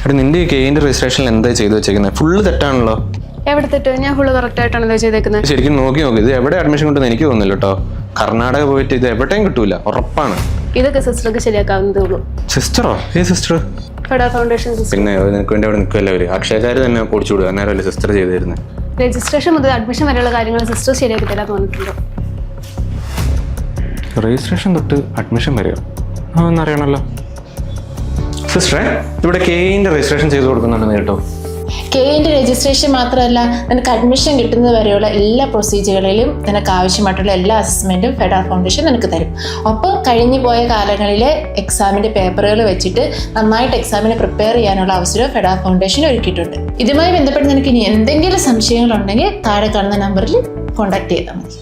എടാ നിന്റെ ഈ കെയിൻ്റെ രജിസ്ട്രേഷനിൽ എന്താ ചെയ്തു വെച്ചേക്കുന്നത്? ഫുള്ള് തെറ്റാണല്ലോ. എവിടെ തെറ്റ്? ഞാൻ ഫുള്ള് കറക്റ്റ് ആയിട്ടാണ് ചെയ്തേക്കുന്നത്. ശരിക്കും നോക്കി ഇത് എവിടെ അഡ്മിഷൻ കിട്ടുമെന്ന് എനിക്ക് തോന്നുന്നില്ല കേട്ടോ. കർണാടക പോയിട്ട് ഇത് എവിടെയും കിട്ടൂല, ഉറപ്പാണ്. ഇതൊക്കെ സിസ്റ്റർക്ക് ശരിയാക്കാവുന്നതേ ഉള്ളൂ. സിസ്റ്ററോ? ഏത് സിസ്റ്റർ? Federal foundation sister. പിന്നെ നിനക്ക് വേണ്ടി അവിടെ നിൽക്കുമല്ലോ അവര്. അക്ഷയക്കാർ തന്നെ പൊടിച്ചു വിടുക, അന്നേരമല്ലേ സിസ്റ്റർ ചെയ്തു തരുന്നത്. രജിസ്ട്രേഷൻ മുതൽ അഡ്മിഷൻ വരെയുള്ള കാര്യങ്ങൾ സിസ്റ്റർ ശരിയാക്കി തരാൻ തോന്നിയിട്ടുണ്ട്. രജിസ്ട്രേഷൻ തൊട്ട് അഡ്മിഷൻ വരെയോ? ഒന്നറിയണല്ലോ. സിസ്റ്ററെ, ഇവിടെ കെയിൻ്റെ രജിസ്ട്രേഷൻ ചെയ്ത് കൊടുക്കുന്നുണ്ടെന്ന് കേട്ടോ. കെയിൻ്റെ രജിസ്ട്രേഷൻ മാത്രമല്ല, നിനക്ക് അഡ്മിഷൻ കിട്ടുന്നത് വരെയുള്ള എല്ലാ പ്രൊസീജിയറുകളിലും നിനക്ക് ആവശ്യമായിട്ടുള്ള എല്ലാ അസസ്മെൻറ്റും ഫെഡറൽ ഫൗണ്ടേഷൻ നിനക്ക് തരും. ഒപ്പം കഴിഞ്ഞു പോയ കാലങ്ങളിലെ എക്സാമിൻ്റെ പേപ്പറുകൾ വെച്ചിട്ട് നന്നായിട്ട് എക്സാമിന് പ്രിപ്പയർ ചെയ്യാനുള്ള അവസരം ഫെഡറൽ ഫൗണ്ടേഷൻ ഒരുക്കിയിട്ടുണ്ട്. ഇതുമായി ബന്ധപ്പെട്ട് നിനക്ക് ഇനി എന്തെങ്കിലും സംശയങ്ങളുണ്ടെങ്കിൽ താഴെ കാണുന്ന നമ്പറിൽ കോൺടാക്ട് ചെയ്താൽ മതി.